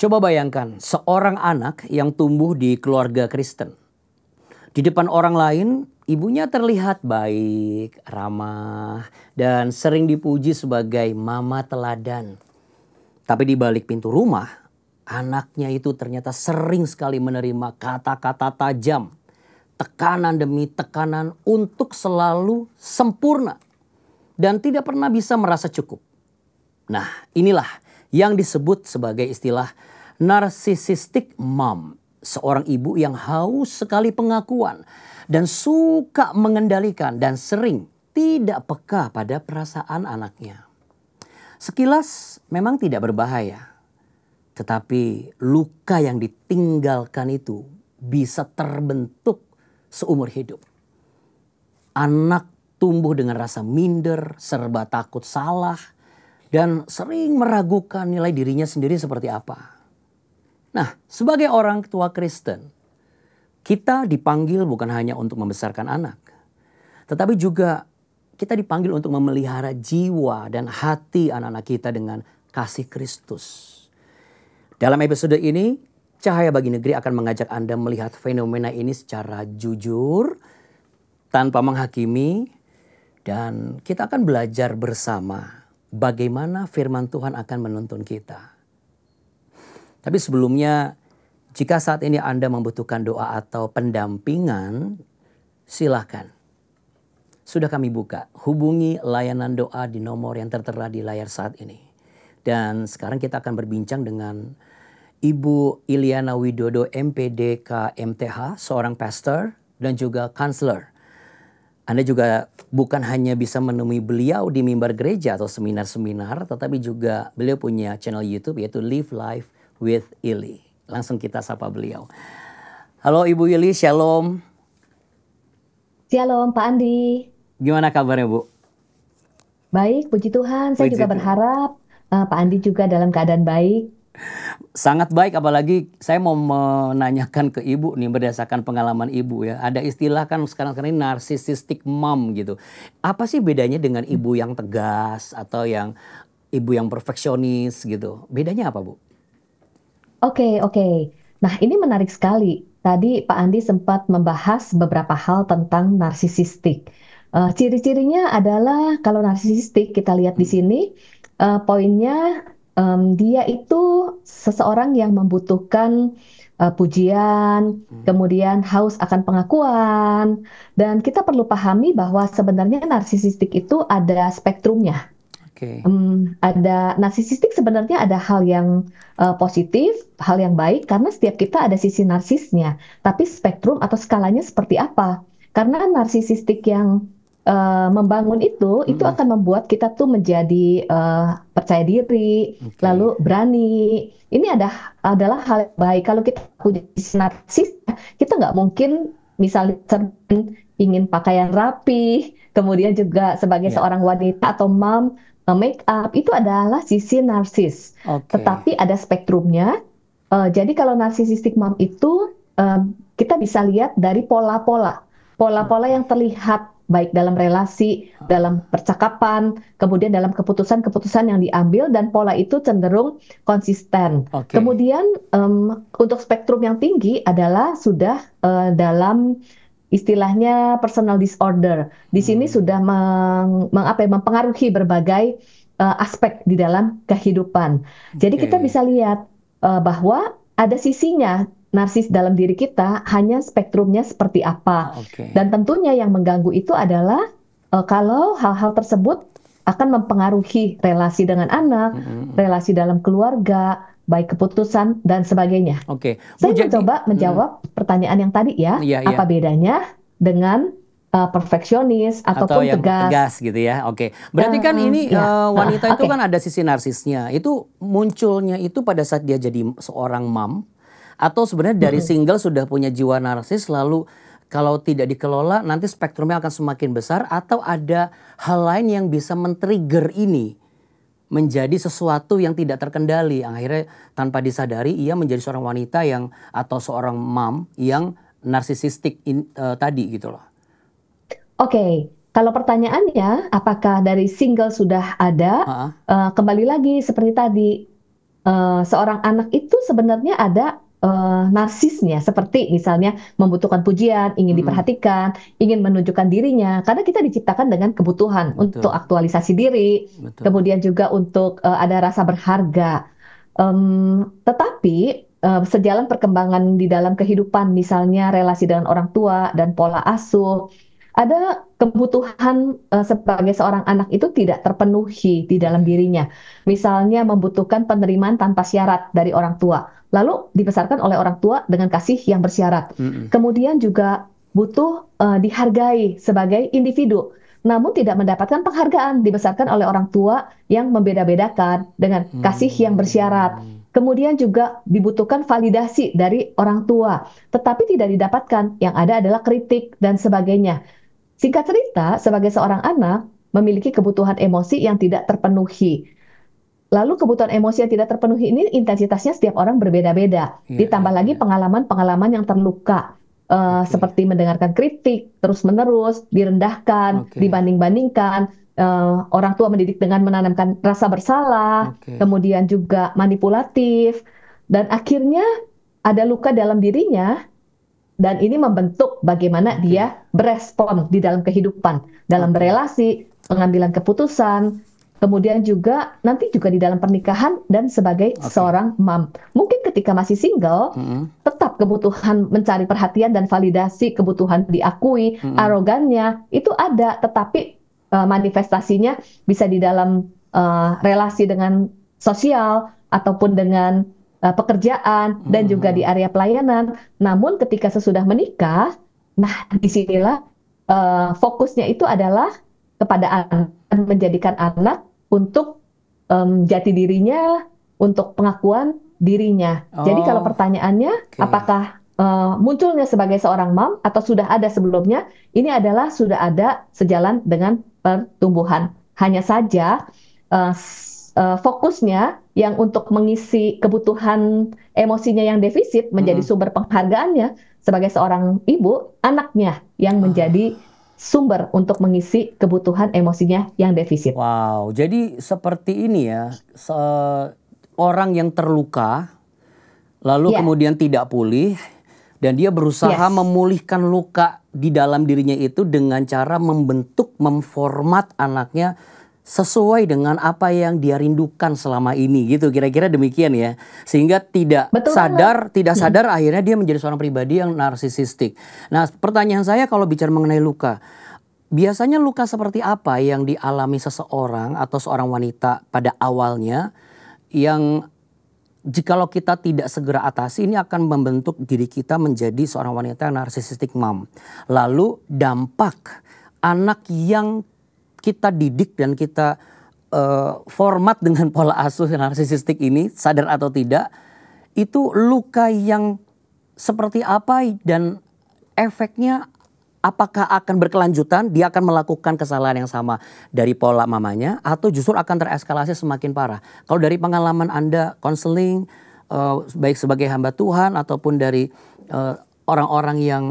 Coba bayangkan seorang anak yang tumbuh di keluarga Kristen. Di depan orang lain, ibunya terlihat baik, ramah, dan sering dipuji sebagai mama teladan. Tapi di balik pintu rumah, anaknya itu ternyata sering sekali menerima kata-kata tajam, tekanan demi tekanan untuk selalu sempurna, dan tidak pernah bisa merasa cukup. Nah, inilah yang disebut sebagai istilah narcissistic mom. Seorang ibu yang haus sekali pengakuan dan suka mengendalikan dan sering tidak peka pada perasaan anaknya. Sekilas memang tidak berbahaya, tetapi luka yang ditinggalkan itu bisa terbentuk seumur hidup. Anak tumbuh dengan rasa minder, serba takut salah, dan sering meragukan nilai dirinya sendiri seperti apa. Nah, sebagai orang tua Kristen, kita dipanggil bukan hanya untuk membesarkan anak, tetapi juga kita dipanggil untuk memelihara jiwa dan hati anak-anak kita dengan kasih Kristus. Dalam episode ini, Cahaya Bagi Negeri akan mengajak Anda melihat fenomena ini secara jujur, tanpa menghakimi, dan kita akan belajar bersama bagaimana firman Tuhan akan menuntun kita. Tapi sebelumnya, jika saat ini Anda membutuhkan doa atau pendampingan, silakan. Sudah kami buka, hubungi layanan doa di nomor yang tertera di layar saat ini. Dan sekarang kita akan berbincang dengan Ibu Iliana Widodo MPD KMTH, seorang pastor dan juga counselor. Anda juga bukan hanya bisa menemui beliau di mimbar gereja atau seminar-seminar, tetapi juga beliau punya channel YouTube yaitu Live Life with Ili. Langsung kita sapa beliau. Halo Ibu Ili, shalom. Shalom Pak Andi. Gimana kabarnya Bu? Baik, puji Tuhan. Saya Puji juga Tuhan. berharap Pak Andi juga dalam keadaan baik. Sangat baik, apalagi saya mau menanyakan ke Ibu nih berdasarkan pengalaman Ibu ya. Ada istilah kan sekarang ini narcissistic mom gitu. Apa sih bedanya dengan ibu yang tegas atau yang ibu yang perfeksionis gitu? Bedanya apa Bu? Oke. Nah, ini menarik sekali. Tadi Pak Andi sempat membahas beberapa hal tentang narsisistik. Ciri-cirinya adalah kalau narsisistik kita lihat di sini, poinnya dia itu seseorang yang membutuhkan pujian, kemudian haus akan pengakuan, dan kita perlu pahami bahwa sebenarnya narsisistik itu ada spektrumnya. Oke. Ada narsisistik sebenarnya ada hal yang positif, hal yang baik karena setiap kita ada sisi narsisnya. Tapi spektrum atau skalanya seperti apa? Karena narsisistik yang membangun itu akan membuat kita tuh menjadi percaya diri, Oke. lalu berani. Ini adalah hal yang baik. Kalau kita punya sisi narsis, kita nggak mungkin misalnya ingin pakaian rapi, kemudian juga sebagai Ya. seorang wanita atau mom make up itu adalah sisi narsis. Oke. Tetapi ada spektrumnya. Jadi kalau narsisistic mom itu kita bisa lihat dari pola-pola yang terlihat baik dalam relasi, dalam percakapan, kemudian dalam keputusan-keputusan yang diambil dan pola itu cenderung konsisten. Oke. Kemudian untuk spektrum yang tinggi adalah sudah dalam istilahnya personal disorder. Di sini sudah mempengaruhi berbagai aspek di dalam kehidupan. Jadi kita bisa lihat bahwa ada sisinya narsis dalam diri kita, hanya spektrumnya seperti apa. Oke. Dan tentunya yang mengganggu itu adalah kalau hal-hal tersebut akan mempengaruhi relasi dengan anak, relasi dalam keluarga, baik keputusan dan sebagainya. Oke. Saya Bu, jadi mencoba menjawab pertanyaan yang tadi ya. Iya. Apa bedanya dengan perfeksionis atau ataupun yang tegas? tegas gitu ya. Oke. Berarti kan ini Ya. wanita itu Oke. kan ada sisi narsisnya. Itu munculnya itu pada saat dia jadi seorang mom atau sebenarnya dari single sudah punya jiwa narsis, lalu kalau tidak dikelola nanti spektrumnya akan semakin besar, atau ada hal lain yang bisa men-trigger ini menjadi sesuatu yang tidak terkendali, akhirnya tanpa disadari ia menjadi seorang wanita yang atau seorang mom yang narsisistik tadi gitu loh. Oke. Kalau pertanyaannya apakah dari single sudah ada, kembali lagi seperti tadi, seorang anak itu sebenarnya ada narsisnya, seperti misalnya membutuhkan pujian, ingin diperhatikan, ingin menunjukkan dirinya, karena kita diciptakan dengan kebutuhan untuk Betul, aktualisasi diri, betul. kemudian juga untuk ada rasa berharga. Tetapi sejalan perkembangan di dalam kehidupan, misalnya relasi dengan orang tua dan pola asuh, ada kebutuhan sebagai seorang anak itu tidak terpenuhi di dalam dirinya. Misalnya membutuhkan penerimaan tanpa syarat dari orang tua, lalu dibesarkan oleh orang tua dengan kasih yang bersyarat. Mm-mm. Kemudian juga butuh dihargai sebagai individu, namun tidak mendapatkan penghargaan, dibesarkan oleh orang tua yang membeda-bedakan dengan kasih yang bersyarat. Hmm. Kemudian juga dibutuhkan validasi dari orang tua, tetapi tidak didapatkan. Yang ada adalah kritik dan sebagainya. Singkat cerita, sebagai seorang anak memiliki kebutuhan emosi yang tidak terpenuhi. Lalu kebutuhan emosi yang tidak terpenuhi ini intensitasnya setiap orang berbeda-beda. Iya, Ditambah iya, lagi iya. pengalaman-pengalaman yang terluka, Oke, seperti mendengarkan kritik terus-menerus, direndahkan, oke, dibanding-bandingkan, orang tua mendidik dengan menanamkan rasa bersalah, oke, kemudian juga manipulatif, dan akhirnya ada luka dalam dirinya, dan ini membentuk bagaimana oke, dia berespon di dalam kehidupan, dalam oke, berelasi, pengambilan keputusan, kemudian juga nanti juga di dalam pernikahan dan sebagai oke. seorang mom. Mungkin ketika masih single, Mm-mm, tetap kebutuhan mencari perhatian dan validasi, kebutuhan diakui, mm-mm. arogannya itu ada, tetapi manifestasinya bisa di dalam relasi dengan sosial ataupun dengan pekerjaan dan juga di Mm-mm. area pelayanan. Namun ketika sesudah menikah, nah disinilah fokusnya itu adalah kepada anak, menjadikan anak untuk jati dirinya, untuk pengakuan dirinya. Jadi kalau Oh, pertanyaannya, oke. apakah munculnya sebagai seorang mom atau sudah ada sebelumnya? Ini adalah sudah ada sejalan dengan pertumbuhan. Hanya saja fokusnya yang untuk mengisi kebutuhan emosinya yang defisit menjadi Mm-mm. sumber penghargaannya sebagai seorang ibu, anaknya yang Ah, menjadi sumber untuk mengisi kebutuhan emosinya yang defisit. wow, jadi seperti ini ya, orang yang terluka, lalu Ya, kemudian tidak pulih, dan dia berusaha yes. memulihkan luka di dalam dirinya itu dengan cara membentuk, memformat anaknya sesuai dengan apa yang dia rindukan selama ini gitu, kira-kira demikian ya, sehingga Betul banget. tidak Hmm. sadar akhirnya dia menjadi seorang pribadi yang narsisistik. Nah, pertanyaan saya kalau bicara mengenai luka, biasanya luka seperti apa yang dialami seseorang atau seorang wanita pada awalnya yang jikalau kita tidak segera atasi, ini akan membentuk diri kita menjadi seorang wanita narsisistik mom. Lalu dampak anak yang kita didik dan kita format dengan pola asuh narsisistik ini, sadar atau tidak, itu luka yang seperti apa dan efeknya apakah akan berkelanjutan, dia akan melakukan kesalahan yang sama dari pola mamanya atau justru akan tereskalasi semakin parah. Kalau dari pengalaman Anda konseling, baik sebagai hamba Tuhan ataupun dari eh, orang-orang yang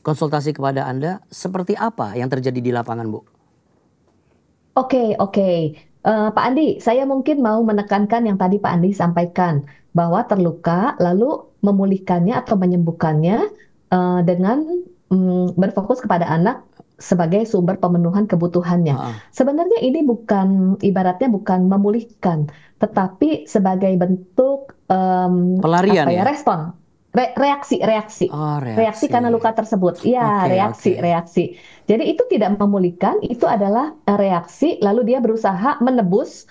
konsultasi kepada Anda, seperti apa yang terjadi di lapangan, Bu? Oke, oke. Pak Andi, saya mungkin mau menekankan yang tadi Pak Andi sampaikan, bahwa terluka lalu memulihkannya atau menyembuhkannya dengan berfokus kepada anak sebagai sumber pemenuhan kebutuhannya. Heeh. Sebenarnya ini bukan, ibaratnya bukan memulihkan, tetapi sebagai bentuk Pelarian apa ya, ya? respon, reaksi, reaksi. Oh, Reaksi karena reaksi. luka tersebut. Ya, Oke, reaksi, oke. reaksi. Jadi itu tidak memulihkan, itu adalah reaksi, lalu dia berusaha menebus,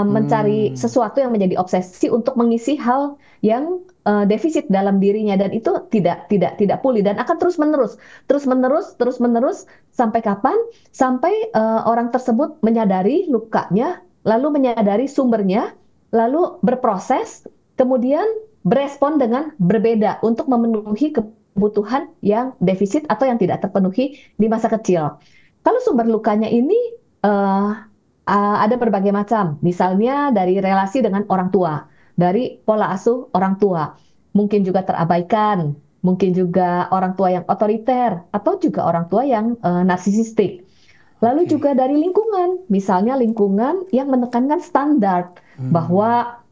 mencari Hmm, sesuatu yang menjadi obsesi untuk mengisi hal yang defisit dalam dirinya, dan itu tidak pulih dan akan terus menerus, terus menerus, terus menerus sampai kapan? Sampai orang tersebut menyadari lukanya, lalu menyadari sumbernya, lalu berproses, kemudian berespon dengan berbeda untuk memenuhi kebutuhan yang defisit atau yang tidak terpenuhi di masa kecil. Kalau sumber lukanya ini uh, ada berbagai macam, misalnya dari relasi dengan orang tua, dari pola asuh orang tua, mungkin juga terabaikan, mungkin juga orang tua yang otoriter, atau juga orang tua yang narsisistik. Lalu oke. juga dari lingkungan, misalnya lingkungan yang menekankan standar Hmm, bahwa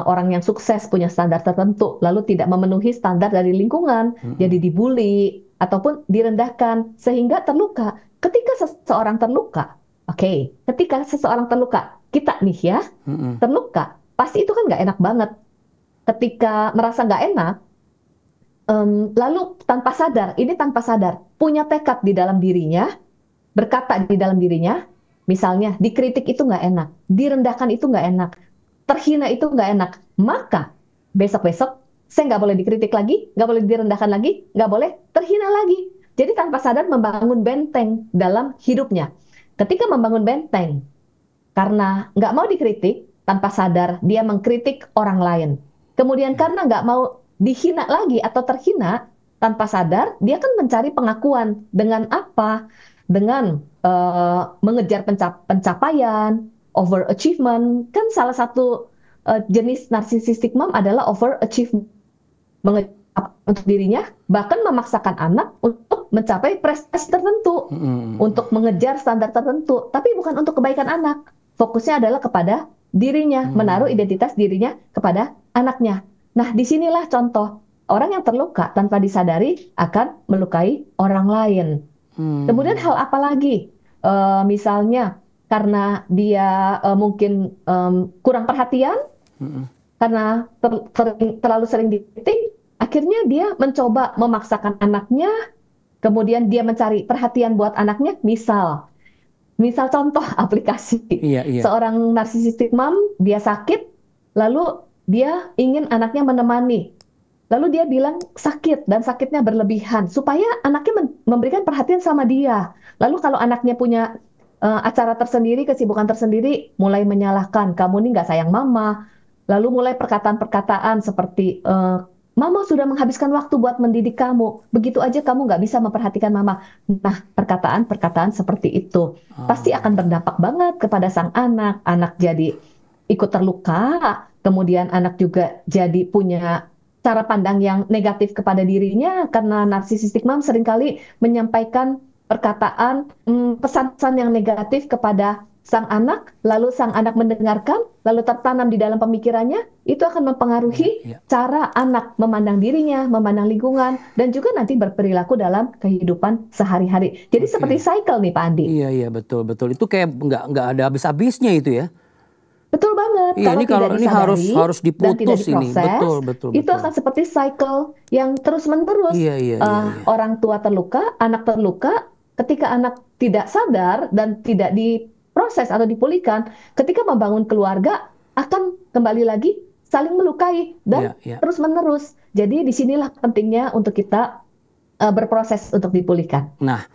orang yang sukses punya standar tertentu, lalu tidak memenuhi standar dari lingkungan, jadi dibully ataupun direndahkan sehingga terluka. Ketika seseorang terluka, ketika seseorang terluka, kita nih ya terluka, pasti itu kan nggak enak banget. Ketika merasa nggak enak, lalu tanpa sadar, punya tekad di dalam dirinya, berkata di dalam dirinya, misalnya dikritik itu nggak enak, direndahkan itu nggak enak, terhina itu nggak enak, maka besok-besok saya nggak boleh dikritik lagi, nggak boleh direndahkan lagi, nggak boleh terhina lagi. Jadi tanpa sadar membangun benteng dalam hidupnya. Ketika membangun benteng, karena nggak mau dikritik, tanpa sadar dia mengkritik orang lain. Kemudian karena nggak mau dihina lagi atau terhina, tanpa sadar dia kan mencari pengakuan. Dengan apa? Dengan mengejar pencapaian, overachievement. Kan salah satu jenis narcissistic mom adalah overachievement. Mengejar untuk dirinya, bahkan memaksakan anak untuk mencapai prestasi tertentu, untuk mengejar standar tertentu, tapi bukan untuk kebaikan anak. Fokusnya adalah kepada dirinya, menaruh identitas dirinya kepada anaknya. Nah, disinilah contoh orang yang terluka tanpa disadari akan melukai orang lain. Kemudian hal apa lagi? Misalnya karena dia mungkin kurang perhatian, karena terlalu sering dikritik, akhirnya dia mencoba memaksakan anaknya, kemudian dia mencari perhatian buat anaknya. Misal contoh aplikasi. Seorang narcissistic mom, dia sakit, lalu dia ingin anaknya menemani. Lalu dia bilang sakit dan sakitnya berlebihan supaya anaknya memberikan perhatian sama dia. Lalu kalau anaknya punya acara tersendiri, kesibukan tersendiri, mulai menyalahkan, kamu nih nggak sayang mama. Lalu mulai perkataan-perkataan seperti, mama sudah menghabiskan waktu buat mendidik kamu, begitu aja kamu nggak bisa memperhatikan mama. Nah, perkataan-perkataan seperti itu pasti akan berdampak banget kepada sang anak. Anak jadi ikut terluka, kemudian anak juga jadi punya cara pandang yang negatif kepada dirinya, karena narcissistic mom seringkali menyampaikan perkataan, pesan-pesan yang negatif kepada sang anak, lalu sang anak mendengarkan, lalu tertanam di dalam pemikirannya, itu akan mempengaruhi cara anak memandang dirinya, memandang lingkungan, dan juga nanti berperilaku dalam kehidupan sehari-hari. Jadi seperti cycle nih Pak Andi. Iya, betul. Itu kayak nggak ada habis-habisnya itu ya. Betul banget. Iya, kalau ini harus dan tidak diputus ini. diproses, Betul. itu akan seperti cycle yang terus-menerus. Iya. Orang tua terluka, anak terluka, ketika anak tidak sadar dan tidak diproses atau dipulihkan, ketika membangun keluarga akan kembali lagi saling melukai dan terus-menerus. Jadi disinilah pentingnya untuk kita berproses untuk dipulihkan. Nah,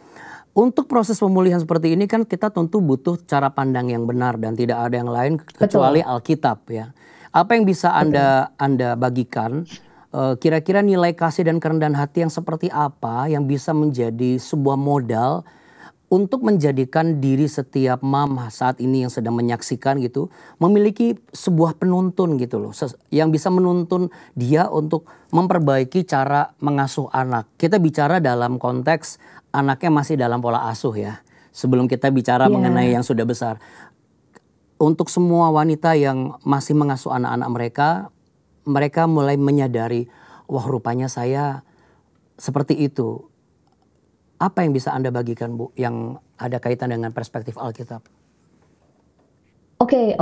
untuk proses pemulihan seperti ini kan kita tentu butuh cara pandang yang benar dan tidak ada yang lain kecuali Alkitab ya. Apa yang bisa Anda bagikan, kira-kira nilai kasih dan kerendahan hati yang seperti apa yang bisa menjadi sebuah modal untuk menjadikan diri setiap mama saat ini yang sedang menyaksikan gitu, memiliki sebuah penuntun gitu loh, yang bisa menuntun dia untuk memperbaiki cara mengasuh anak. Kita bicara dalam konteks anaknya masih dalam pola asuh ya, sebelum kita bicara mengenai yang sudah besar. Untuk semua wanita yang masih mengasuh anak-anak mereka mulai menyadari, wah rupanya saya seperti itu. Apa yang bisa Anda bagikan Bu yang ada kaitan dengan perspektif Alkitab? Oke.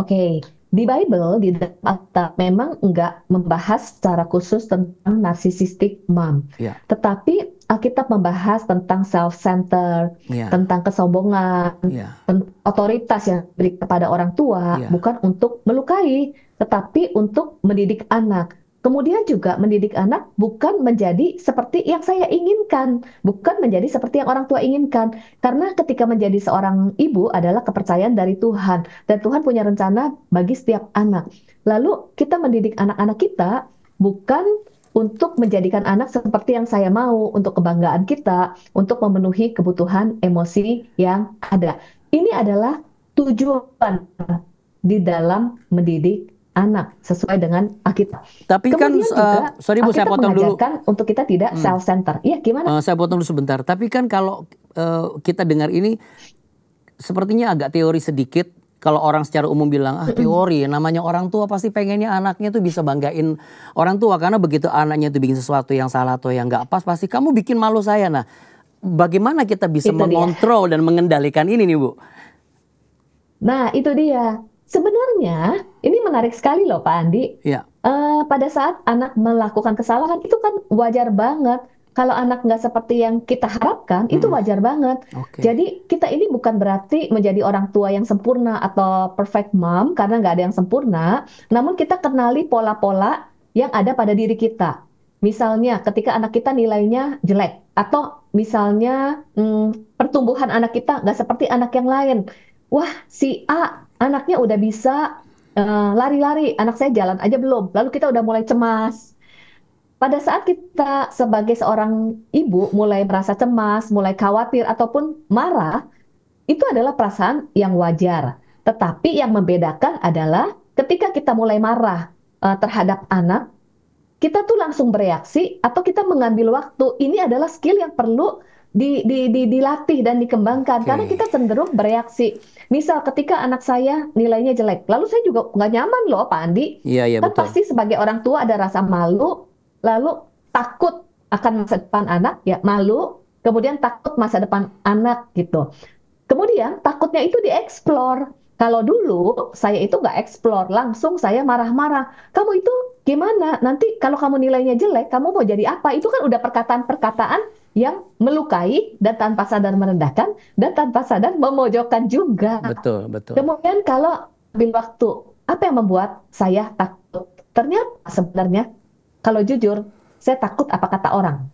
Di Bible, di dalam Alkitab memang nggak membahas secara khusus tentang narcissistic mom. Tetapi Alkitab membahas tentang self-centered, tentang kesombongan, otoritas yang diberi kepada orang tua, bukan untuk melukai, tetapi untuk mendidik anak. Kemudian juga mendidik anak bukan menjadi seperti yang saya inginkan, bukan menjadi seperti yang orang tua inginkan. Karena ketika menjadi seorang ibu adalah kepercayaan dari Tuhan, dan Tuhan punya rencana bagi setiap anak. Lalu kita mendidik anak-anak kita bukan untuk menjadikan anak seperti yang saya mau, untuk kebanggaan kita, untuk memenuhi kebutuhan emosi yang ada. Ini adalah tujuan di dalam mendidik anak sesuai dengan Alkitab. Tapi kemudian kan, sorry Bu, saya potong dulu. Untuk kita tidak self-center. Iya, gimana? Saya potong dulu sebentar. Tapi kan kalau kita dengar ini, sepertinya agak teori sedikit. kalau orang secara umum bilang, Mm-mm. teori, namanya orang tua pasti pengennya anaknya tuh bisa banggain orang tua. Karena begitu anaknya tuh bikin sesuatu yang salah atau yang nggak pas, pasti kamu bikin malu saya. Nah, bagaimana kita bisa Itu dia. mengontrol dan mengendalikan ini nih Bu? Nah, itu dia. Sebenarnya ini menarik sekali loh Pak Andi. Ya, Pada saat anak melakukan kesalahan itu kan wajar banget. Kalau anak nggak seperti yang kita harapkan, itu mm-mm. wajar banget. Oke. Jadi kita ini bukan berarti menjadi orang tua yang sempurna atau perfect mom, karena nggak ada yang sempurna. Namun kita kenali pola-pola yang ada pada diri kita. Misalnya ketika anak kita nilainya jelek, atau misalnya pertumbuhan anak kita nggak seperti anak yang lain. Wah, si A anaknya udah bisa lari-lari, anak saya jalan aja belum. Lalu kita udah mulai cemas. Pada saat kita sebagai seorang ibu mulai merasa cemas, mulai khawatir ataupun marah, itu adalah perasaan yang wajar. Tetapi yang membedakan adalah ketika kita mulai marah terhadap anak, kita tuh langsung bereaksi atau kita mengambil waktu. Ini adalah skill yang perlu dilatih dan dikembangkan karena Oke. kita cenderung bereaksi. Misal ketika anak saya nilainya jelek, lalu saya juga nggak nyaman loh Pak Andi. Iya, iya Kan betul. pasti sebagai orang tua ada rasa malu, lalu takut akan masa depan anak, ya malu, kemudian takut masa depan anak gitu. Kemudian takutnya itu dieksplor. Kalau dulu saya itu nggak eksplor, langsung saya marah-marah. Kamu itu gimana? Nanti kalau kamu nilainya jelek, kamu mau jadi apa? Itu kan udah perkataan-perkataan yang melukai dan tanpa sadar merendahkan dan tanpa sadar memojokkan juga. Betul, betul. Kemudian kalau ambil waktu, apa yang membuat saya takut? Ternyata sebenarnya kalau jujur, saya takut apa kata orang.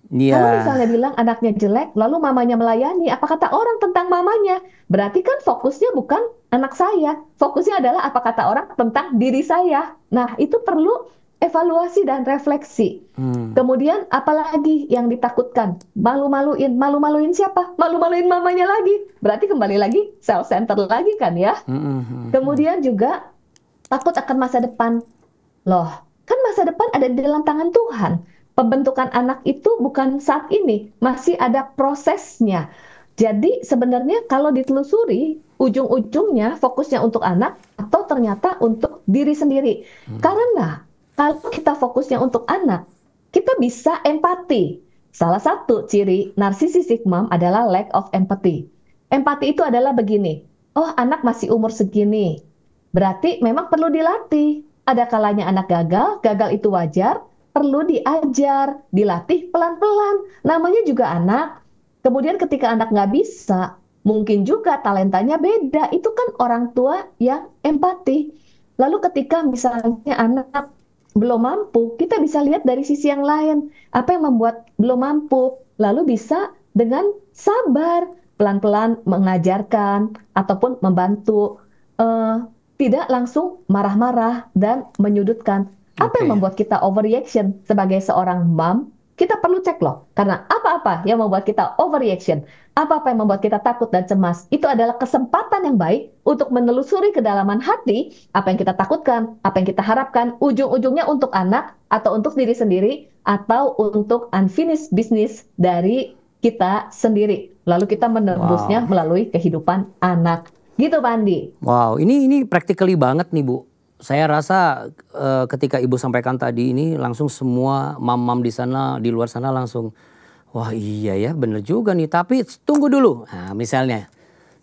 Iya, Kalau misalnya bilang anaknya jelek, lalu mamanya melayani, apa kata orang tentang mamanya? Berarti kan fokusnya bukan anak saya, fokusnya adalah apa kata orang tentang diri saya. Nah, itu perlu evaluasi dan refleksi. hmm. Kemudian apalagi yang ditakutkan? Malu-maluin, malu-maluin siapa? Malu-maluin mamanya lagi. Berarti kembali lagi self-center lagi kan ya. Hmm, hmm, hmm. Kemudian juga takut akan masa depan. Loh, kan masa depan ada di dalam tangan Tuhan. Pembentukan anak itu bukan saat ini, masih ada prosesnya. Jadi sebenarnya kalau ditelusuri, ujung-ujungnya fokusnya untuk anak atau ternyata untuk diri sendiri. Karena kalau kita fokusnya untuk anak, kita bisa empati. Salah satu ciri narcissistic mom adalah lack of empathy. Empati itu adalah begini, oh anak masih umur segini, berarti memang perlu dilatih. Ada kalanya anak gagal, gagal itu wajar, perlu diajar, dilatih pelan-pelan. Namanya juga anak. Kemudian ketika anak nggak bisa, mungkin juga talentanya beda. Itu kan orang tua yang empati. Lalu ketika misalnya anak belum mampu, kita bisa lihat dari sisi yang lain. Apa yang membuat belum mampu? Lalu bisa dengan sabar, pelan-pelan mengajarkan ataupun membantu. Eh, Tidak langsung marah-marah dan menyudutkan. Apa yang Oke. membuat kita overreaction sebagai seorang mom? Kita perlu cek loh, karena apa-apa yang membuat kita overreaction, apa-apa yang membuat kita takut dan cemas, itu adalah kesempatan yang baik untuk menelusuri kedalaman hati, apa yang kita takutkan, apa yang kita harapkan, ujung-ujungnya untuk anak, atau untuk diri sendiri, atau untuk unfinished business dari kita sendiri. Lalu kita menembusnya Wow. melalui kehidupan anak. Gitu, Pandi. Wow, ini practically banget nih Bu. Saya rasa ketika Ibu sampaikan tadi ini langsung semua mam-mam di sana, di luar sana langsung, wah iya ya bener juga nih. Tapi tunggu dulu. Nah misalnya,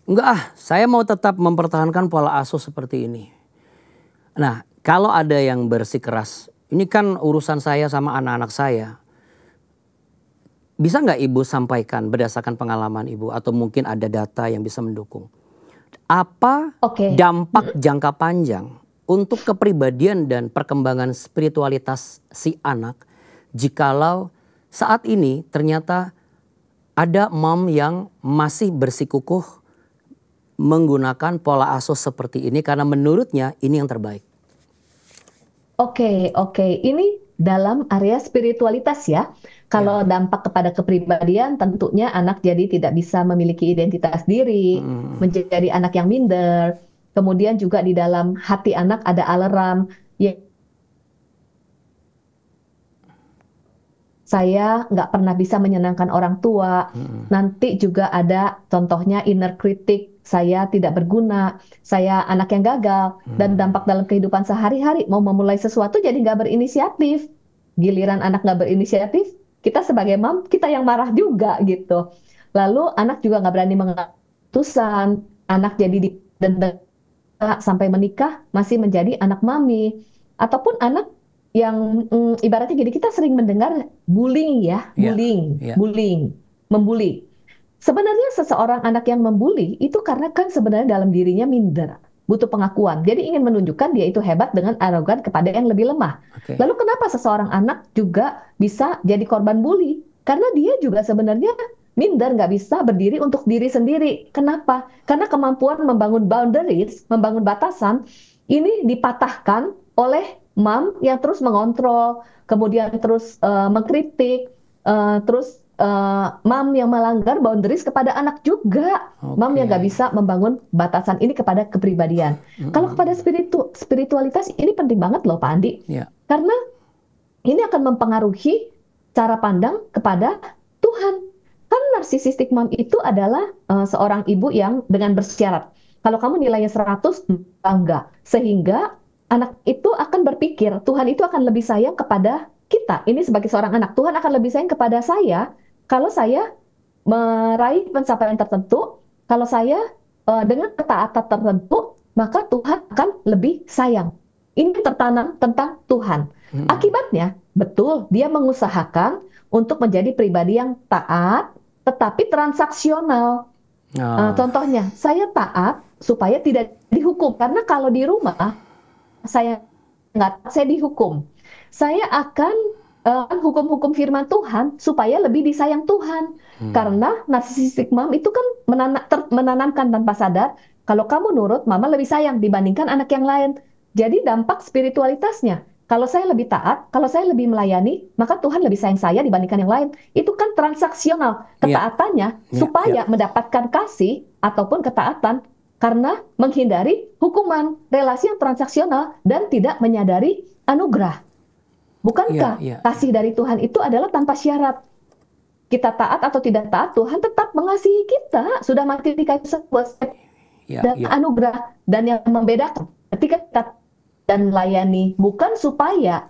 enggak saya mau tetap mempertahankan pola asuh seperti ini. Nah kalau ada yang bersikeras, ini kan urusan saya sama anak-anak saya. Bisa nggak Ibu sampaikan berdasarkan pengalaman Ibu atau mungkin ada data yang bisa mendukung? Apa Oke. dampak jangka panjang untuk kepribadian dan perkembangan spiritualitas si anak jikalau saat ini ternyata ada mom yang masih bersikukuh menggunakan pola asuh seperti ini karena menurutnya ini yang terbaik. Oke, oke. Ini dalam area spiritualitas ya. Kalau Ya. dampak kepada kepribadian, tentunya anak jadi tidak bisa memiliki identitas diri, Hmm, menjadi anak yang minder. Kemudian juga di dalam hati anak ada alarm, ya saya nggak pernah bisa menyenangkan orang tua. hmm, Nanti juga ada contohnya inner critic. saya tidak berguna, saya anak yang gagal, dan dampak dalam kehidupan sehari-hari, mau memulai sesuatu jadi nggak berinisiatif. Giliran anak nggak berinisiatif, kita sebagai mam, kita yang marah juga gitu. Lalu anak juga nggak berani mengambil keputusan, anak jadi didenda sampai menikah masih menjadi anak mami. Ataupun anak yang ibaratnya gini, kita sering mendengar bullying ya, Ya, bullying, ya. bullying, membuli. Sebenarnya seseorang anak yang membuli itu karena kan sebenarnya dalam dirinya minder, butuh pengakuan. Jadi ingin menunjukkan dia itu hebat dengan arogan kepada yang lebih lemah. Oke. Lalu kenapa seseorang anak juga bisa jadi korban bully? Karena dia juga sebenarnya minder, nggak bisa berdiri untuk diri sendiri. Kenapa? Karena kemampuan membangun boundaries, membangun batasan, ini dipatahkan oleh mam yang terus mengontrol, kemudian terus mengkritik, terus mam yang melanggar boundaries kepada anak juga. Mam yang nggak Oke. bisa membangun batasan ini kepada kepribadian. Kalau kepada spiritualitas ini penting banget loh Pak Andi. Ya. Karena ini akan mempengaruhi cara pandang kepada Tuhan. Kan narsisistic mom itu adalah seorang ibu yang dengan bersyarat. Kalau kamu nilainya 100, enggak. Sehingga anak itu akan berpikir, Tuhan itu akan lebih sayang kepada kita. Ini sebagai seorang anak, Tuhan akan lebih sayang kepada saya kalau saya meraih pencapaian tertentu, kalau saya dengan ketaatan tertentu, maka Tuhan akan lebih sayang. Ini tertanam tentang Tuhan. Akibatnya, betul, dia mengusahakan untuk menjadi pribadi yang taat, tetapi transaksional. Contohnya, saya taat supaya tidak dihukum. Karena kalau di rumah, saya nggak, saya dihukum. Saya akan hukum-hukum firman Tuhan supaya lebih disayang Tuhan. Karena narcissistic mom itu kan menanamkan tanpa sadar, kalau kamu nurut, mama lebih sayang dibandingkan anak yang lain. Jadi dampak spiritualitasnya, kalau saya lebih taat, kalau saya lebih melayani, maka Tuhan lebih sayang saya dibandingkan yang lain. Itu kan transaksional. Ketaatannya supaya mendapatkan kasih ataupun ketaatan karena menghindari hukuman, relasi yang transaksional dan tidak menyadari anugerah. Bukankah kasih dari Tuhan itu adalah tanpa syarat? Kita taat atau tidak taat, Tuhan tetap mengasihi kita. Sudah mati di kayu salib dan anugerah. Dan yang membedakan ketika kita dan melayani bukan supaya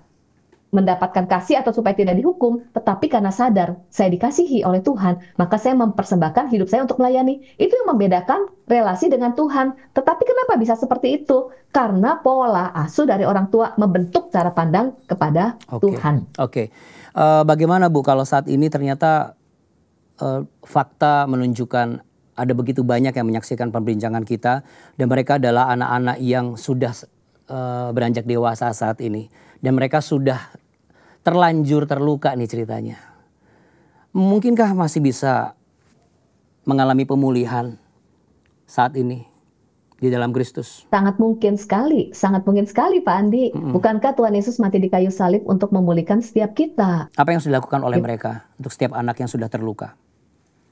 mendapatkan kasih atau supaya tidak dihukum, tetapi karena sadar saya dikasihi oleh Tuhan, maka saya mempersembahkan hidup saya untuk melayani. Itu yang membedakan relasi dengan Tuhan. Tetapi kenapa bisa seperti itu? Karena pola asuh dari orang tua membentuk cara pandang kepada Tuhan. Oke. Bagaimana Bu kalau saat ini ternyata fakta menunjukkan ada begitu banyak yang menyaksikan perbincangan kita dan mereka adalah anak-anak yang sudah beranjak dewasa saat ini dan mereka sudah terlanjur terluka nih ceritanya. Mungkinkah masih bisa mengalami pemulihan saat ini di dalam Kristus? Sangat mungkin sekali Pak Andi. Bukankah Tuhan Yesus mati di kayu salib untuk memulihkan setiap kita? Apa yang sudah dilakukan oleh mereka untuk setiap anak yang sudah terluka?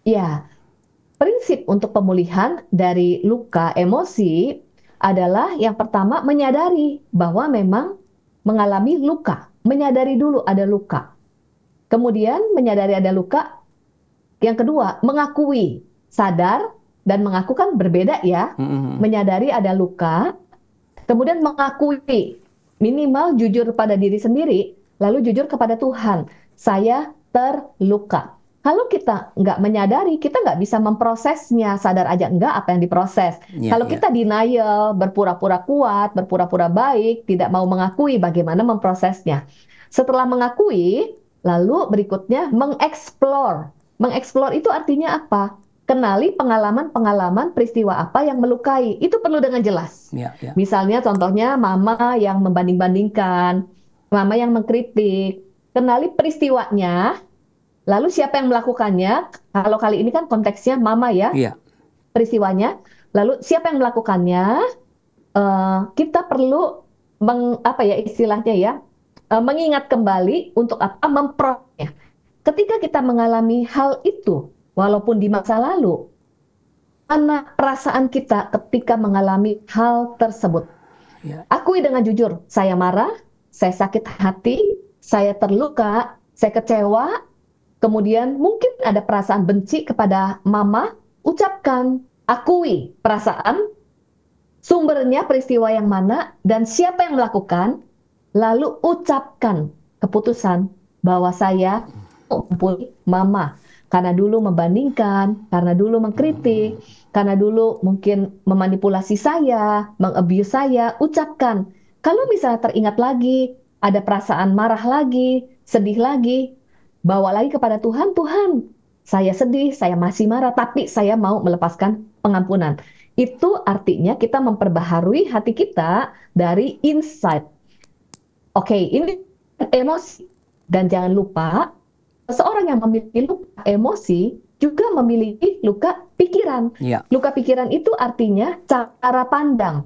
Ya, prinsip untuk pemulihan dari luka emosi adalah yang pertama menyadari bahwa memang mengalami luka. Menyadari dulu ada luka. Kemudian menyadari ada luka. Yang kedua, mengakui. Sadar dan mengaku kan berbeda ya. Menyadari ada luka. Kemudian mengakui. Minimal jujur pada diri sendiri. Lalu jujur kepada Tuhan. Saya terluka. Kalau kita nggak menyadari, kita nggak bisa memprosesnya. Sadar aja enggak apa yang diproses. Kalau kita denial, berpura-pura kuat, berpura-pura baik, tidak mau mengakui bagaimana memprosesnya. Setelah mengakui, lalu berikutnya mengeksplor. Mengeksplor itu artinya apa? Kenali pengalaman-pengalaman peristiwa apa yang melukai. Itu perlu dengan jelas. Misalnya contohnya mama yang membanding-bandingkan, mama yang mengkritik. Kenali peristiwanya. Lalu siapa yang melakukannya? Kalau kali ini kan konteksnya mama ya, peristiwanya. Lalu siapa yang melakukannya? Kita perlu istilahnya ya, mengingat kembali untuk apa memprosesnya. Ketika kita mengalami hal itu, walaupun di masa lalu, mana perasaan kita ketika mengalami hal tersebut? Akui dengan jujur, saya marah, saya sakit hati, saya terluka, saya kecewa. Kemudian mungkin ada perasaan benci kepada mama, ucapkan. akui perasaan, sumbernya peristiwa yang mana, dan siapa yang melakukan, lalu ucapkan keputusan bahwa saya mengampuni mama. Karena dulu membandingkan, karena dulu mengkritik, karena dulu mungkin memanipulasi saya, mengabuse saya, ucapkan. Kalau misalnya teringat lagi, ada perasaan marah lagi, sedih lagi, bawa lagi kepada Tuhan, Tuhan, saya sedih, saya masih marah, tapi saya mau melepaskan pengampunan. Itu artinya kita memperbaharui hati kita dari inside. Oke, ini emosi. Dan jangan lupa, seseorang yang memiliki luka emosi juga memiliki luka pikiran. Ya. Luka pikiran itu artinya cara pandang.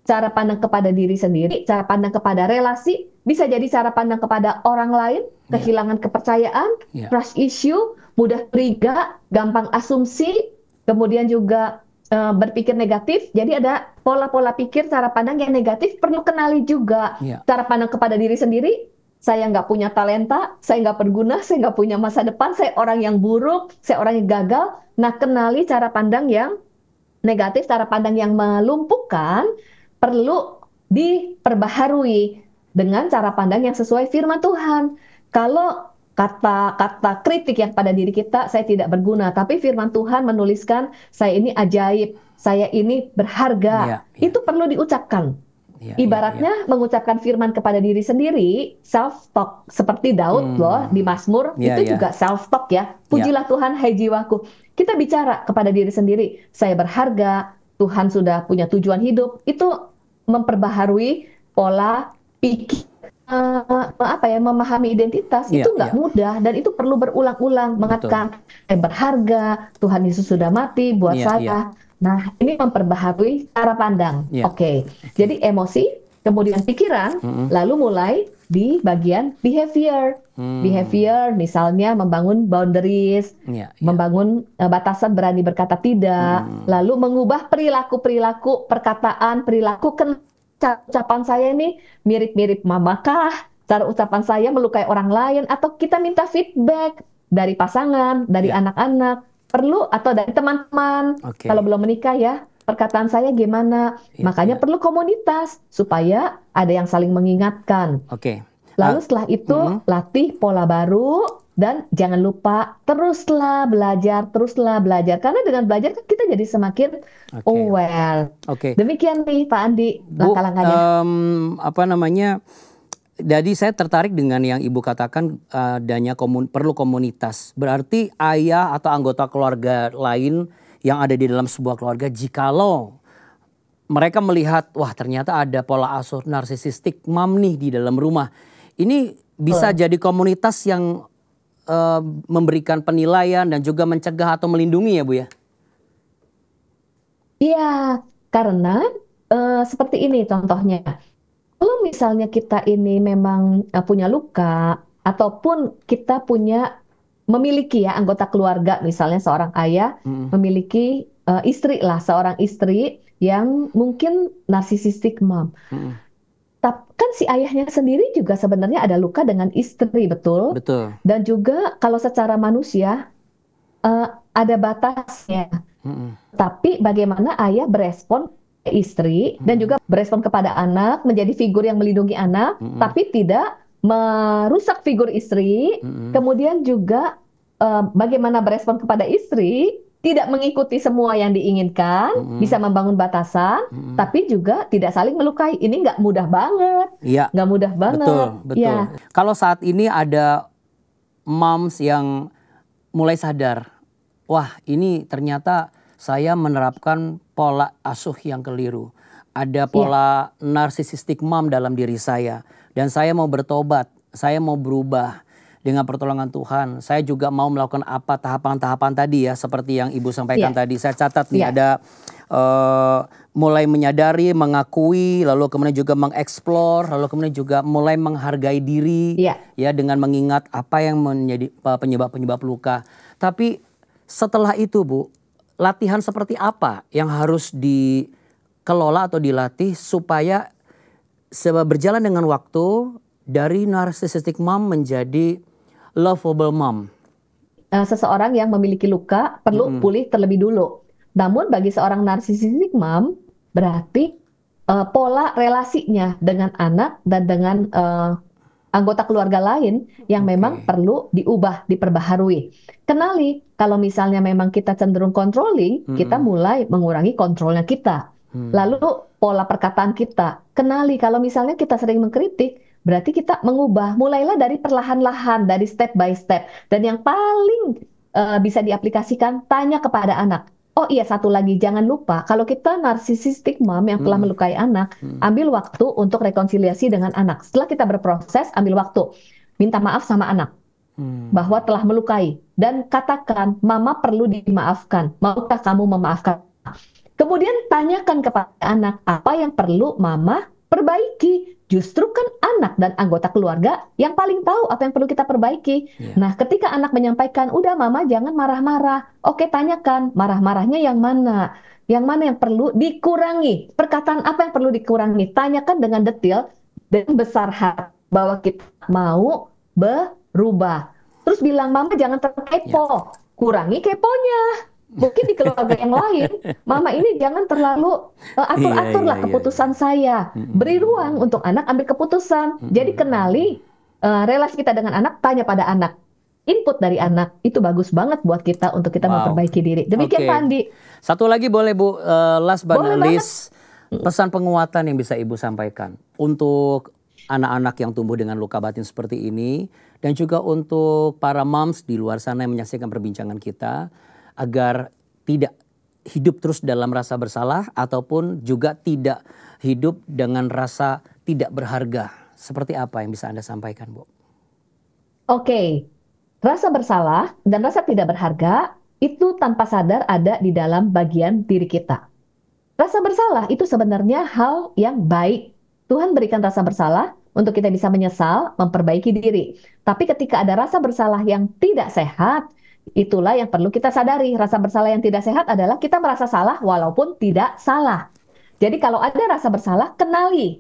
Cara pandang kepada diri sendiri, cara pandang kepada relasi, bisa jadi cara pandang kepada orang lain, kehilangan kepercayaan, trust issue, mudah curiga, gampang asumsi, kemudian juga berpikir negatif. Jadi ada pola-pola pikir, cara pandang yang negatif, perlu kenali juga. Cara pandang kepada diri sendiri, saya nggak punya talenta, saya nggak berguna, saya nggak punya masa depan, saya orang yang buruk, saya orang yang gagal. Nah, kenali cara pandang yang negatif, cara pandang yang melumpuhkan, perlu diperbaharui dengan cara pandang yang sesuai firman Tuhan. Kalau kata-kata kritik yang pada diri kita, saya tidak berguna, tapi firman Tuhan menuliskan, saya ini ajaib, saya ini berharga, itu perlu diucapkan. Ibaratnya mengucapkan firman kepada diri sendiri, self-talk, seperti Daud loh di Mazmur, itu juga self-talk ya. Pujilah Tuhan, hai jiwaku. Kita bicara kepada diri sendiri, saya berharga, Tuhan sudah punya tujuan hidup. Itu memperbaharui pola pikir, memahami identitas. Itu nggak mudah, dan itu perlu berulang-ulang. Mengatakan, saya berharga, Tuhan Yesus sudah mati buat saya. Nah, ini memperbaharui cara pandang. Oke. Jadi emosi, kemudian pikiran, lalu mulai di bagian behavior. Behavior misalnya membangun boundaries, membangun batasan, berani berkata tidak, lalu mengubah perilaku-perilaku, perkataan, perilaku. Ucapan saya ini mirip-mirip mama kah? Cara ucapan saya melukai orang lain, atau kita minta feedback dari pasangan, dari anak-anak, perlu, atau dari teman-teman. Kalau belum menikah ya, perkataan saya gimana? Makanya perlu komunitas supaya ada yang saling mengingatkan. Lalu setelah itu latih pola baru, dan jangan lupa teruslah belajar. Karena dengan belajar kan kita jadi semakin aware. Demikian nih Pak Andi langkah-langkahnya. Jadi saya tertarik dengan yang Ibu katakan, adanya perlu komunitas. Berarti ayah atau anggota keluarga lain yang ada di dalam sebuah keluarga, jikalau mereka melihat, wah ternyata ada pola asuh narsisistik mam nih di dalam rumah. Ini bisa jadi komunitas yang memberikan penilaian dan juga mencegah atau melindungi ya Bu ya? Iya, karena seperti ini contohnya. Kalau misalnya kita ini memang punya luka, ataupun kita memiliki ya anggota keluarga, misalnya seorang ayah memiliki seorang istri yang mungkin narsisistik mom. Kan si ayahnya sendiri juga sebenarnya ada luka dengan istri, betul? Dan juga kalau secara manusia ada batasnya. Tapi bagaimana ayah berespon ke istri dan juga berespon kepada anak, menjadi figur yang melindungi anak, tapi tidak merusak figur istri. Kemudian juga bagaimana berespon kepada istri, tidak mengikuti semua yang diinginkan, bisa membangun batasan, tapi juga tidak saling melukai. Ini nggak mudah banget. Nggak mudah banget. Betul. Kalau saat ini ada moms yang mulai sadar, wah ini ternyata saya menerapkan pola asuh yang keliru. Ada pola narsisistik mom dalam diri saya. Dan saya mau bertobat, saya mau berubah. Dengan pertolongan Tuhan, saya juga mau melakukan apa tahapan-tahapan tadi ya, seperti yang Ibu sampaikan tadi. Saya catat nih ada mulai menyadari, mengakui, lalu kemudian juga mengeksplor, lalu kemudian juga mulai menghargai diri, ya dengan mengingat apa yang menjadi penyebab-penyebab luka. Tapi setelah itu Bu, latihan seperti apa yang harus dikelola atau dilatih supaya berjalan dengan waktu dari narcissistic mom menjadi lovable mom? Seseorang yang memiliki luka perlu pulih terlebih dulu. Namun bagi seorang narcissistic mom, berarti pola relasinya dengan anak dan dengan anggota keluarga lain yang memang Oke. perlu diubah, diperbaharui. Kenali, kalau misalnya memang kita cenderung controlling, kita Mm-mm. mulai mengurangi kontrolnya kita. Hmm. Lalu pola perkataan kita, kenali kalau misalnya kita sering mengkritik, berarti kita mengubah. Mulailah dari perlahan-lahan, dari step by step. Dan yang paling bisa diaplikasikan, tanya kepada anak. Oh iya, satu lagi, jangan lupa, kalau kita narsisistik mom yang telah Mm-mm. melukai anak, Mm. ambil waktu untuk rekonsiliasi dengan anak. Setelah kita berproses, ambil waktu. Minta maaf sama anak Hmm. bahwa telah melukai. Dan katakan, mama perlu dimaafkan. Maukah kamu memaafkan? Kemudian tanyakan kepada anak, apa yang perlu mama perbaiki? Justru kan anak dan anggota keluarga yang paling tahu apa yang perlu kita perbaiki. Ya. Nah, ketika anak menyampaikan, udah mama jangan marah-marah. Oke, tanyakan, marah-marahnya yang mana? Yang mana yang perlu dikurangi? Perkataan apa yang perlu dikurangi? Tanyakan dengan detail dan besar hati bahwa kita mau berubah. Terus bilang, mama jangan Ya. terkepo. Kurangi keponya. Mungkin di keluarga yang lain, mama ini jangan terlalu Iya, atur-atur iya, lah iya, iya. keputusan saya. Beri ruang Mm-mm. untuk anak ambil keputusan. Jadi Mm-mm. kenali relasi kita dengan anak, tanya pada anak. Input dari anak itu bagus banget buat kita untuk kita Wow. memperbaiki diri. Demikian Pak Oke. Andi. Satu lagi boleh Bu, last but Boleh not banget. least, pesan penguatan yang bisa Ibu sampaikan untuk anak-anak yang tumbuh dengan luka batin seperti ini, dan juga untuk para moms di luar sana yang menyaksikan perbincangan kita, agar tidak hidup terus dalam rasa bersalah ataupun juga tidak hidup dengan rasa tidak berharga. Seperti apa yang bisa Anda sampaikan, Bu? Oke, rasa bersalah dan rasa tidak berharga itu tanpa sadar ada di dalam bagian diri kita. Rasa bersalah itu sebenarnya hal yang baik. Tuhan berikan rasa bersalah untuk kita bisa menyesal, memperbaiki diri. Tapi ketika ada rasa bersalah yang tidak sehat, itulah yang perlu kita sadari. Rasa bersalah yang tidak sehat adalah kita merasa salah walaupun tidak salah. Jadi kalau ada rasa bersalah, kenali.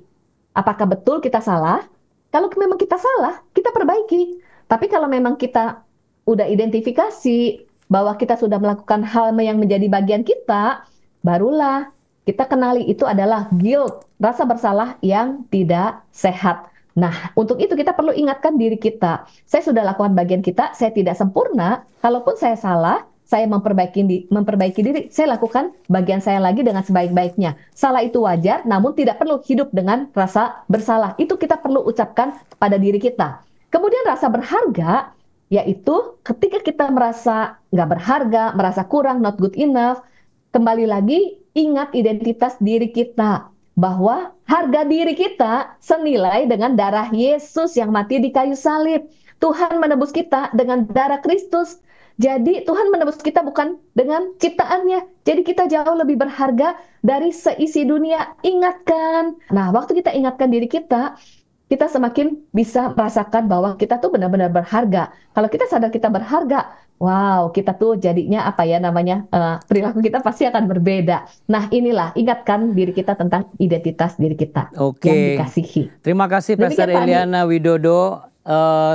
Apakah betul kita salah? Kalau memang kita salah, kita perbaiki. Tapi kalau memang kita udah identifikasi bahwa kita sudah melakukan hal yang menjadi bagian kita, barulah kita kenali itu adalah guilt, rasa bersalah yang tidak sehat. Nah, untuk itu kita perlu ingatkan diri kita. Saya sudah lakukan bagian kita, saya tidak sempurna. Kalaupun saya salah, saya memperbaiki diri, saya lakukan bagian saya lagi dengan sebaik-baiknya. Salah itu wajar, namun tidak perlu hidup dengan rasa bersalah. Itu kita perlu ucapkan pada diri kita. Kemudian rasa berharga, yaitu ketika kita merasa nggak berharga, merasa kurang, not good enough, kembali lagi ingat identitas diri kita. Bahwa harga diri kita senilai dengan darah Yesus yang mati di kayu salib. Tuhan menebus kita dengan darah Kristus. Jadi Tuhan menebus kita bukan dengan ciptaannya. Jadi kita jauh lebih berharga dari seisi dunia. Ingatkan. Nah, waktu kita ingatkan diri kita semakin bisa merasakan bahwa kita tuh benar-benar berharga. Kalau kita sadar kita berharga, wow, kita tuh jadinya apa ya namanya, perilaku kita pasti akan berbeda. Nah, inilah ingatkan diri kita tentang identitas diri kita yang Oke, dikasihi. terima kasih Pastor Demikian Pak Andi. Eliana Widodo.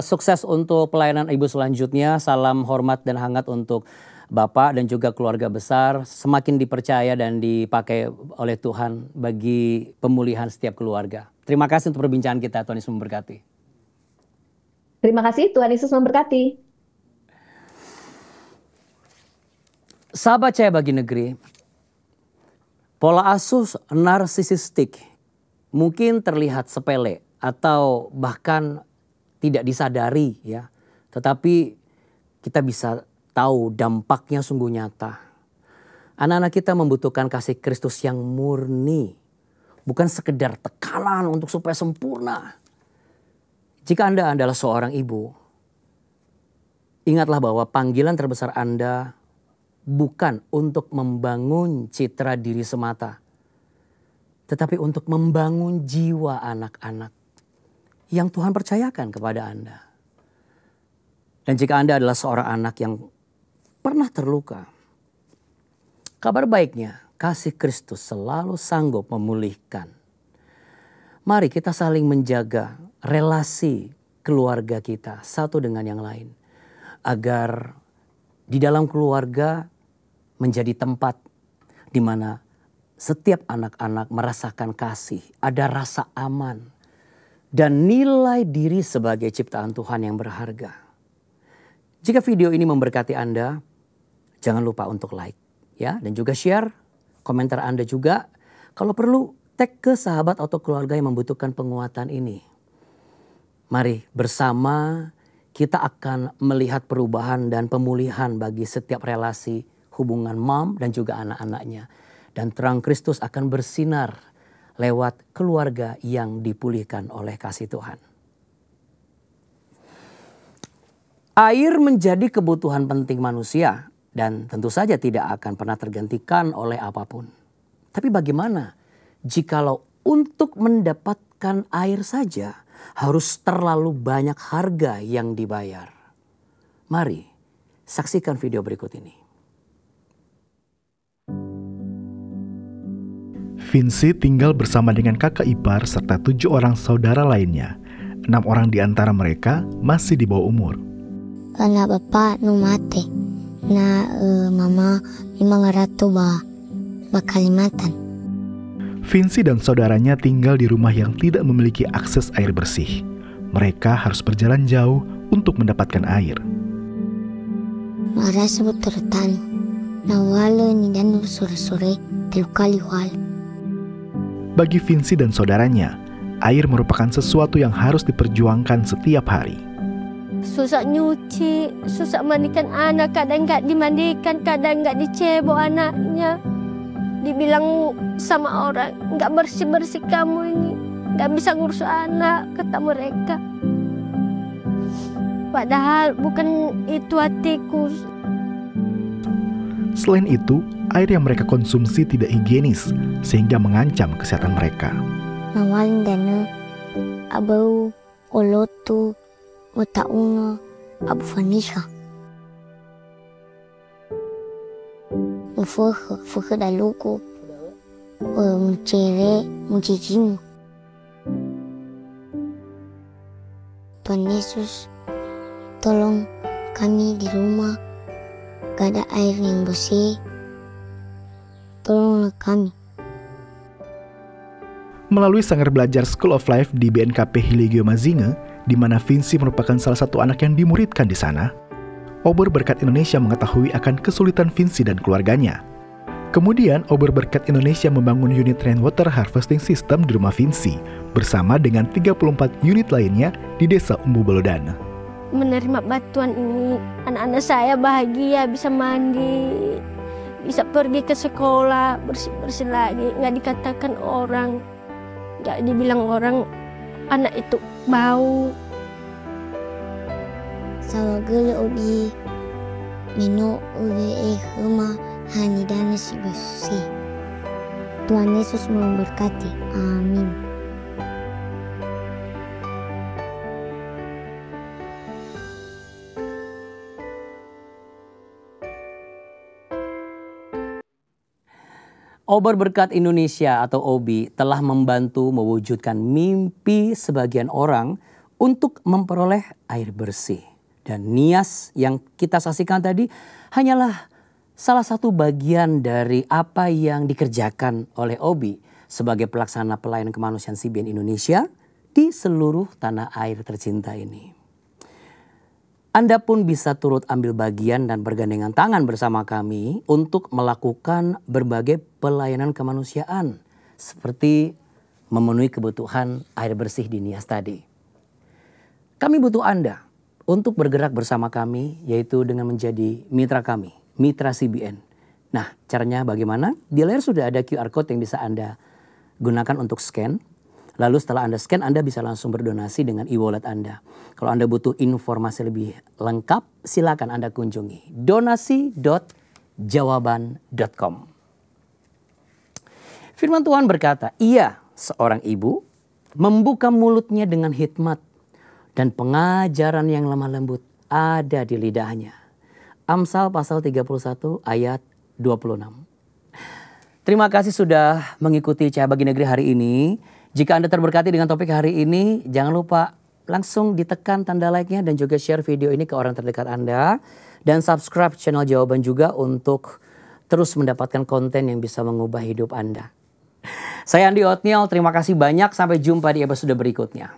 Sukses untuk pelayanan Ibu selanjutnya. Salam hormat dan hangat untuk Bapak dan juga keluarga besar. Semakin dipercaya dan dipakai oleh Tuhan bagi pemulihan setiap keluarga. Terima kasih untuk perbincangan kita. Tuhan Yesus memberkati. Terima kasih, Tuhan Yesus memberkati. Sahabat Cahaya Bagi Negeri, pola asuh narsisistik mungkin terlihat sepele atau bahkan tidak disadari ya. Tetapi kita bisa tahu dampaknya sungguh nyata. Anak-anak kita membutuhkan kasih Kristus yang murni. Bukan sekedar tekanan untuk supaya sempurna. Jika Anda adalah seorang ibu, ingatlah bahwa panggilan terbesar Anda bukan untuk membangun citra diri semata, tetapi untuk membangun jiwa anak-anak yang Tuhan percayakan kepada Anda. Dan jika Anda adalah seorang anak yang pernah terluka, kabar baiknya kasih Kristus selalu sanggup memulihkan. Mari kita saling menjaga relasi keluarga kita satu dengan yang lain, agar di dalam keluarga menjadi tempat di mana setiap anak-anak merasakan kasih, ada rasa aman, dan nilai diri sebagai ciptaan Tuhan yang berharga. Jika video ini memberkati Anda, jangan lupa untuk like ya, dan juga share, komentar Anda juga. Kalau perlu, tag ke sahabat atau keluarga yang membutuhkan penguatan ini. Mari bersama kita akan melihat perubahan dan pemulihan bagi setiap relasi hubungan mom dan juga anak-anaknya. Dan terang Kristus akan bersinar lewat keluarga yang dipulihkan oleh kasih Tuhan. Air menjadi kebutuhan penting manusia dan tentu saja tidak akan pernah tergantikan oleh apapun. Tapi bagaimana jikalau untuk mendapatkan air saja harus terlalu banyak harga yang dibayar? Mari saksikan video berikut ini. Vinci tinggal bersama dengan kakak ipar serta 7 orang saudara lainnya. 6 orang di antara mereka masih di bawah umur. Anak bapak no mate, na mama memang ratu Kalimantan. Vinci dan saudaranya tinggal di rumah yang tidak memiliki akses air bersih. Mereka harus berjalan jauh untuk mendapatkan air. Mara sebut tertan, nawala ni dan sore-sore terkali hal. Bagi Vinci dan saudaranya, air merupakan sesuatu yang harus diperjuangkan setiap hari. Susah nyuci, susah mandikan anak, kadang nggak dimandikan, kadang nggak dicebok anaknya. Dibilang sama orang, nggak bersih-bersih kamu ini, nggak bisa ngurus anak, kata mereka. Padahal bukan itu hatiku. Selain itu, air yang mereka konsumsi tidak higienis sehingga mengancam kesehatan mereka. Nawalin dana, abau, olotu, mutaunga, abu fanisha. Fuhe daluku, mencere, menjijimu. Tuhan Yesus, tolong kami di rumah gak ada air yang bersih. Tolonglah kami. Melalui Sanggar Belajar School of Life di BNKP Hiligio Mazinge, di mana Vinci merupakan salah satu anak yang dimuridkan di sana, Obor Berkat Indonesia mengetahui akan kesulitan Vinci dan keluarganya. Kemudian, Obor Berkat Indonesia membangun unit rainwater harvesting system di rumah Vinci bersama dengan 34 unit lainnya di Desa Umbu Belodana. Menerima bantuan ini, anak-anak saya bahagia, bisa mandi, bisa pergi ke sekolah, bersih-bersih lagi. Nggak dikatakan orang, nggak dibilang orang anak itu bau. Sawagele obi mino obi hema hani dana si bersih. Tuhan Yesus memberkati. Amin. Obor Berkat Indonesia atau OBI telah membantu mewujudkan mimpi sebagian orang untuk memperoleh air bersih. Dan Nias yang kita saksikan tadi hanyalah salah satu bagian dari apa yang dikerjakan oleh OBI sebagai pelaksana pelayanan kemanusiaan CBN Indonesia di seluruh tanah air tercinta ini. Anda pun bisa turut ambil bagian dan bergandengan tangan bersama kami untuk melakukan berbagai pelayanan kemanusiaan seperti memenuhi kebutuhan air bersih di Nias tadi. Kami butuh Anda untuk bergerak bersama kami, yaitu dengan menjadi mitra kami, mitra CBN. Nah, caranya bagaimana? Di layar sudah ada QR Code yang bisa Anda gunakan untuk scan. Lalu setelah Anda scan, Anda bisa langsung berdonasi dengan e-wallet Anda. Kalau Anda butuh informasi lebih lengkap, silakan Anda kunjungi donasi.jawaban.com. Firman Tuhan berkata, ia, seorang ibu, membuka mulutnya dengan hikmat dan pengajaran yang lemah lembut ada di lidahnya. Amsal pasal 31 ayat 26. Terima kasih sudah mengikuti Cahaya Bagi Negeri hari ini. Jika Anda terberkati dengan topik hari ini, jangan lupa langsung ditekan tanda like-nya dan juga share video ini ke orang terdekat Anda. Dan subscribe channel Jawaban juga untuk terus mendapatkan konten yang bisa mengubah hidup Anda. Saya Andi Otniel, terima kasih banyak. Sampai jumpa di episode berikutnya.